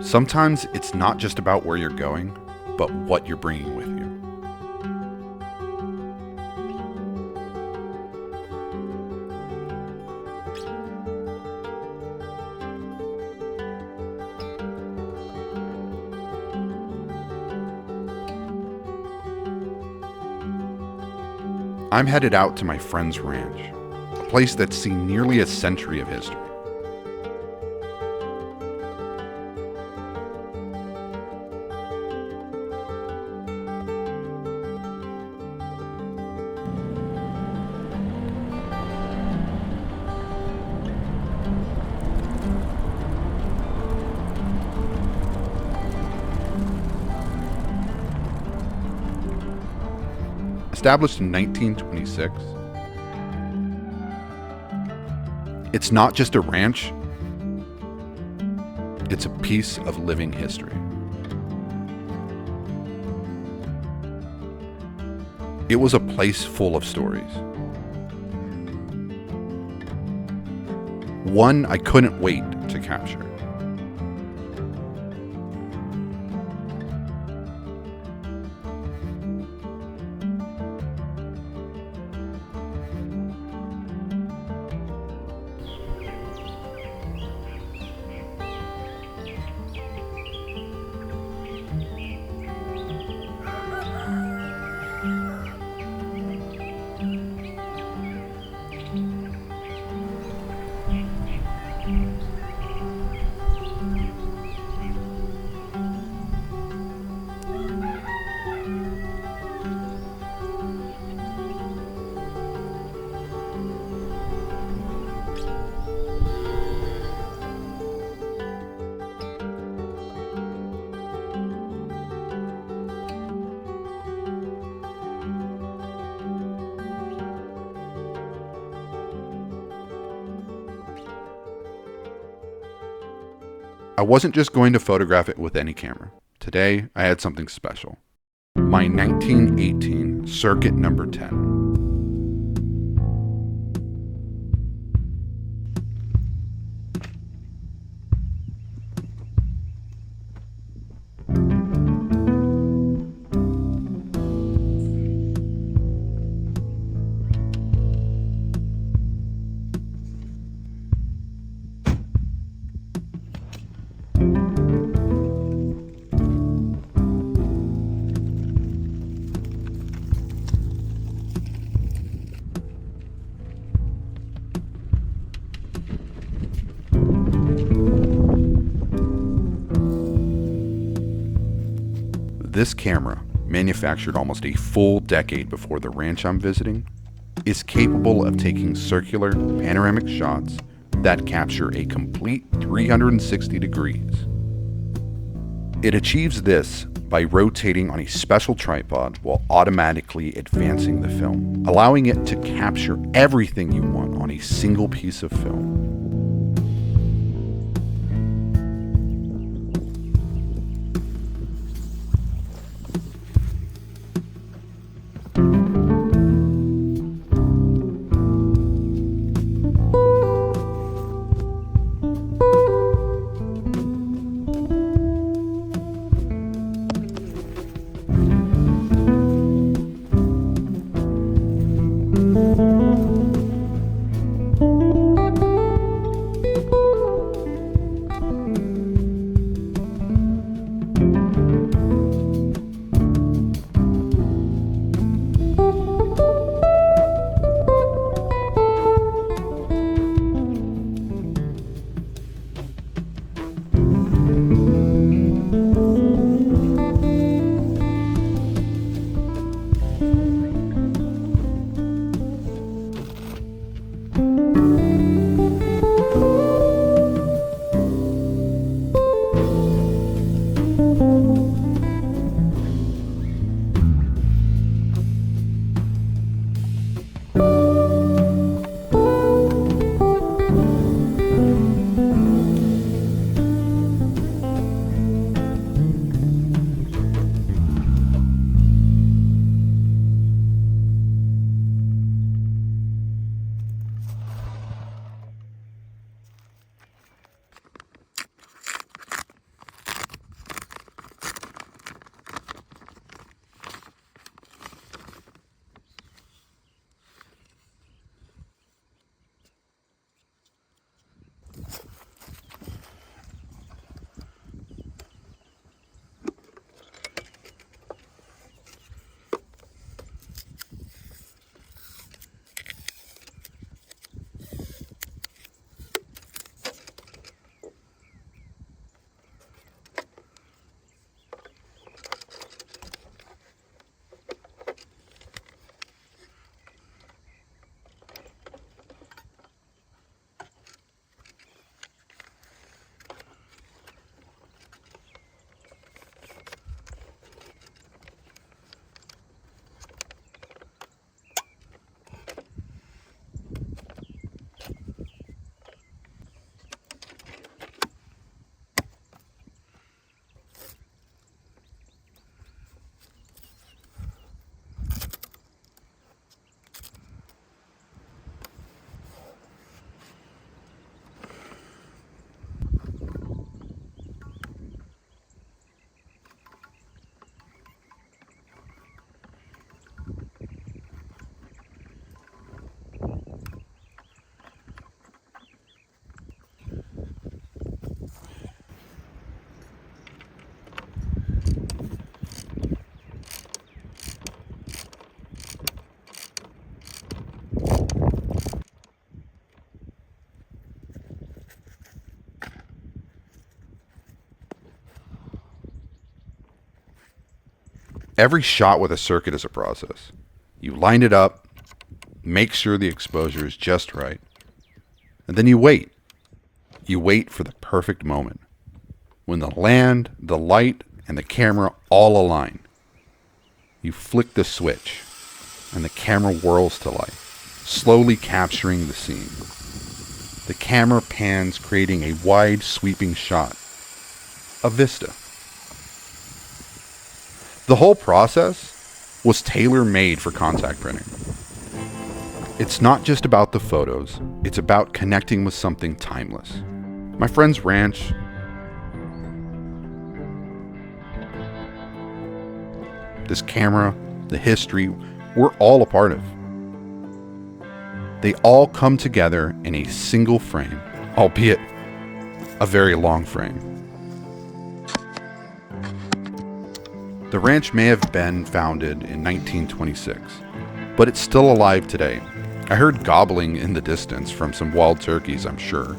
Sometimes it's not just about where you're going, but what you're bringing with you. I'm headed out to my friend's ranch, a place that's seen nearly a century of history. Established in 1926, it's not just a ranch, it's a piece of living history. It was a place full of stories. One I couldn't wait to capture. I wasn't just going to photograph it with any camera. Today, I had something special. My 1918 Cirkut number 10. This camera, manufactured almost a full decade before the ranch I'm visiting, is capable of taking circular, panoramic shots that capture a complete 360 degrees. It achieves this by rotating on a special tripod while automatically advancing the film, allowing it to capture everything you want on a single piece of film. Every shot with a Cirkut is a process. You line it up, make sure the exposure is just right, and then you wait. You wait for the perfect moment, when the land, the light, and the camera all align. You flick the switch, and the camera whirls to life, slowly capturing the scene. The camera pans, creating a wide, sweeping shot, a vista. The whole process was tailor-made for contact printing. It's not just about the photos, it's about connecting with something timeless. My friend's ranch, this camera, the history, we're all a part of. They all come together in a single frame, albeit a very long frame. The ranch may have been founded in 1926, but it's still alive today. I heard gobbling in the distance from some wild turkeys, I'm sure.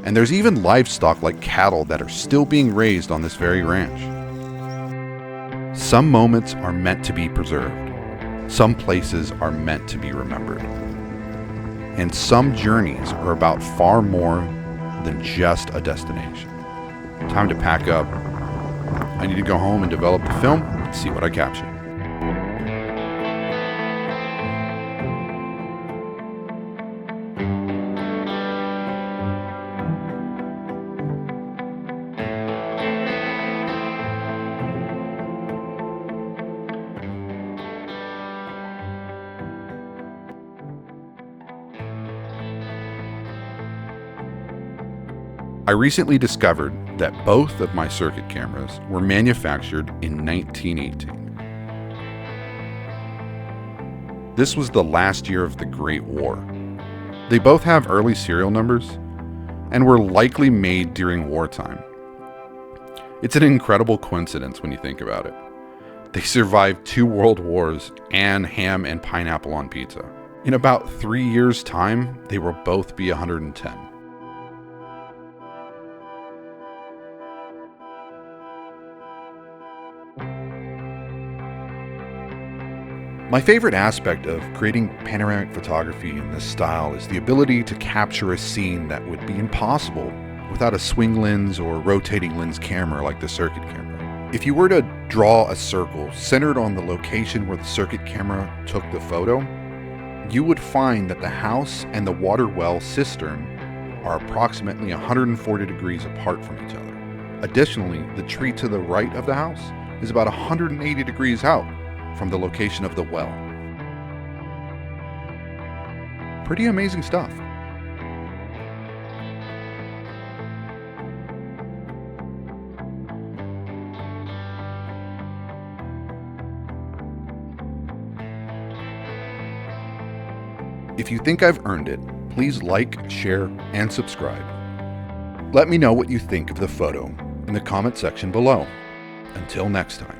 And there's even livestock like cattle that are still being raised on this very ranch. Some moments are meant to be preserved. Some places are meant to be remembered. And some journeys are about far more than just a destination. Time to pack up. I need to go home and develop the film and see what I capture. I recently discovered that both of my Cirkut cameras were manufactured in 1918. This was the last year of the Great War. They both have early serial numbers and were likely made during wartime. It's an incredible coincidence when you think about it. They survived 2 world wars and ham and pineapple on pizza. In about 3 years' time, they will both be 110. My favorite aspect of creating panoramic photography in this style is the ability to capture a scene that would be impossible without a swing lens or rotating lens camera like the Cirkut camera. If you were to draw a circle centered on the location where the Cirkut camera took the photo, you would find that the house and the water well cistern are approximately 140 degrees apart from each other. Additionally, the tree to the right of the house is about 180 degrees out from the location of the well. Pretty amazing stuff. If you think I've earned it, please like, share, and subscribe. Let me know what you think of the photo in the comment section below. Until next time.